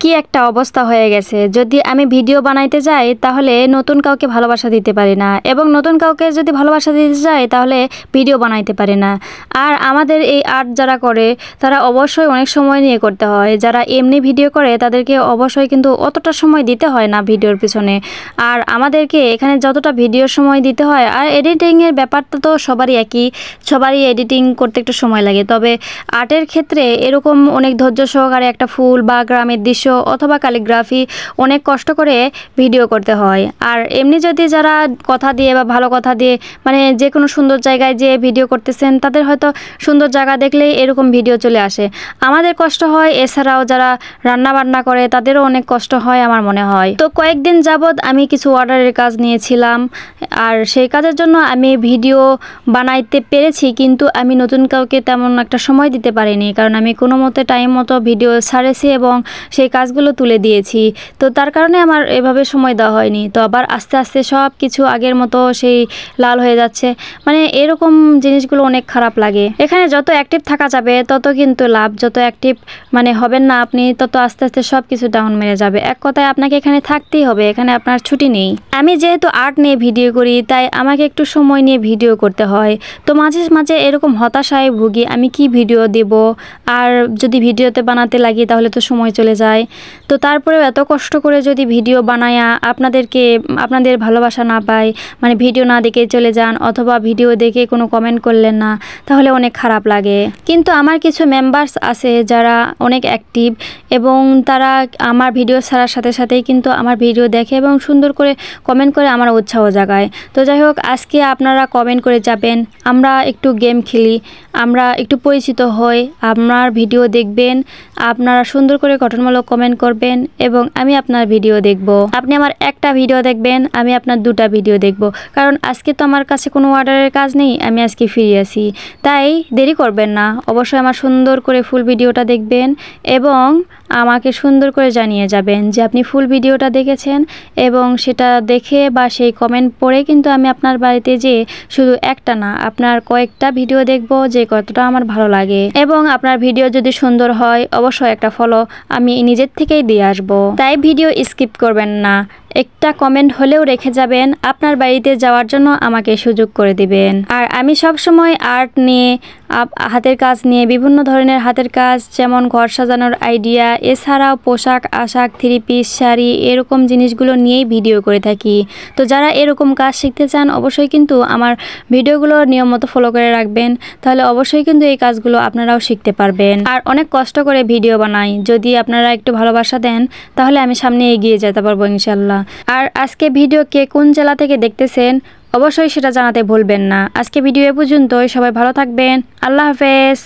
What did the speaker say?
কি একটা অবস্থা হয়ে গেছে। যদি আমি ভিডিও বানাইতে যাই তাহলে নতুন কাউকে ভালোবাসা দিতে পারি না, এবং নতুন কাউকে যদি ভালোবাসা দিতে যাই তাহলে ভিডিও বানাইতে পারি না। আর আমাদের এই আর্ট যারা করে তারা অবশ্যই অনেক সময় নিয়ে করতে হয়। যারা এমনি ভিডিও করে তাদেরকে অবশ্যই কিন্তু অতটা সময় দিতে হয় না ভিডিওর পিছনে। আর আমাদেরকে এখানে যতটা ভিডিওর সময় দিতে হয়, আর এডিটিংয়ের ব্যাপারটা তো সবারই একই, সবারই এডিটিং করতে একটু সময় লাগে। তবে আর্টের ক্ষেত্রে এরকম অনেক ধৈর্য সহকারে একটা ফুল বা গ্রামের দৃশ্য অথবা ক্যালিগ্রাফি অনেক কষ্ট করে ভিডিও করতে হয়। আর এমনি যদি যারা কথা দিয়ে বা ভালো কথা দিয়ে মানে যে কোনো সুন্দর জায়গায় যে ভিডিও করতেছেন তাদের হয়তো সুন্দর জায়গা দেখলেই এরকম ভিডিও চলে আসে। আমাদের কষ্ট হয়, এছাড়াও যারা রান্না বান্না করে তাদেরও অনেক কষ্ট হয় আমার মনে হয়। তো কয়েকদিন যাবৎ আমি কিছু অর্ডারের কাজ নিয়েছিলাম, আর সেই কাজের জন্য আমি ভিডিও বানাইতে পেরেছি, কিন্তু আমি নতুন কাউকে তেমন একটা সময় দিতে পারিনি, কারণ আমি কোনো মতে টাইম মতো ভিডিও ছাড়েছি এবং সেই কাজগুলো তুলে দিয়েছি। তো তার কারণে আমার এভাবে সময় দেওয়া হয়নি। তো আবার আস্তে আস্তে সব কিছু আগের মতো সেই লাল হয়ে যাচ্ছে, মানে এরকম জিনিসগুলো অনেক খারাপ লাগে। এখানে যত অ্যাক্টিভ থাকা যাবে তত কিন্তু লাভ, যত অ্যাক্টিভ মানে হবেন না আপনি তত আস্তে আস্তে সব কিছু ডাউন মেরে যাবে। এক কথায় আপনাকে এখানে থাকতেই হবে, এখানে আপনার ছুটি নেই। আমি যেহেতু আর্ট নিয়ে ভিডিও করি তাই আমাকে একটু সময় নিয়ে ভিডিও করতে হয়। তো মাঝে মাঝে এরকম হতাশায় ভুগি, আমি কি ভিডিও দেব, আর যদি ভিডিওতে বানাতে লাগি তাহলে তো সময় চলে যায়। তো তারপরেও এত কষ্ট করে যদি ভিডিও বানায়া আপনাদের ভালোবাসা না পাই, মানে ভিডিও না দেখে চলে যান অথবা ভিডিও দেখে কোনো কমেন্ট করলেন না, তাহলে অনেক খারাপ লাগে। কিন্তু আমার কিছু মেম্বার্স আছে যারা অনেক অ্যাক্টিভ, এবং তারা আমার ভিডিও ছাড়ার সাথে সাথেই কিন্তু আমার ভিডিও দেখে এবং সুন্দর করে কমেন্ট করে আমার উৎসাহ জাগায়। তো যাই হোক, আজকে আপনারা কমেন্ট করে যাবেন, আমরা একটু গেম খেলি, আমরা একটু পরিচিত হই, আপনার ভিডিও দেখবেন, আপনারা সুন্দর করে গঠনমূলক কমেন্ট করবেন এবং আমি আপনার ভিডিও দেখব। আপনি আমার একটা ভিডিও দেখবেন, আমি আপনার দুটা ভিডিও দেখব, কারণ আজকে তো আমার কাছে কোনো অর্ডারের কাজ নেই, আমি আজকে ফ্রি আছি। তাই দেরি করবেন না, অবশ্যই আমার সুন্দর করে ফুল ভিডিওটা দেখবেন এবং আমাকে সুন্দর করে জানিয়ে যাবেন যে আপনি ফুল ভিডিওটা দেখেছেন, এবং সেটা দেখে বা সেই কমেন্ট পড়ে কিন্তু আমি আপনার বাড়িতে যেয়ে শুধু একটা না আপনার কয়েকটা ভিডিও দেখব যে কতটা আমার ভালো লাগে। এবং আপনার ভিডিও যদি সুন্দর হয় অবশ্যই একটা ফলো আমি নিজের থেকেই দিয়ে আসবো। তাই ভিডিও স্কিপ করবেন না, একটা কমেন্ট হলেও রেখে যাবেন, আপনার বাড়িতে যাওয়ার জন্য আমাকে সুযোগ করে দিবেন। আর আমি সব সময় আর্ট নিয়ে, হাতের কাজ নিয়ে, বিভিন্ন ধরনের হাতের কাজ যেমন ঘর সাজানোর আইডিয়া, এছাড়াও পোশাক আশাক, থ্রি পিস, শাড়ি, এরকম জিনিসগুলো নিয়েই ভিডিও করে থাকি। তো যারা এরকম কাজ শিখতে চান অবশ্যই কিন্তু আমার ভিডিওগুলো নিয়ম মতো ফলো করে রাখবেন, তাহলে অবশ্যই কিন্তু এই কাজগুলো আপনারাও শিখতে পারবেন। আর অনেক কষ্ট করে ভিডিও বানাই, যদি আপনারা একটু ভালোবাসা দেন তাহলে আমি সামনে এগিয়ে যেতে পারবো ইনশাল্লাহ। আর আজকে ভিডিও কে কোন জেলা থেকে দেখতেছেন অবশ্যই সেটা জানাতে ভুলবেন না। আজকে ভিডিও এ পর্যন্তই, সবাই ভালো থাকবেন, আল্লাহ হাফেজ।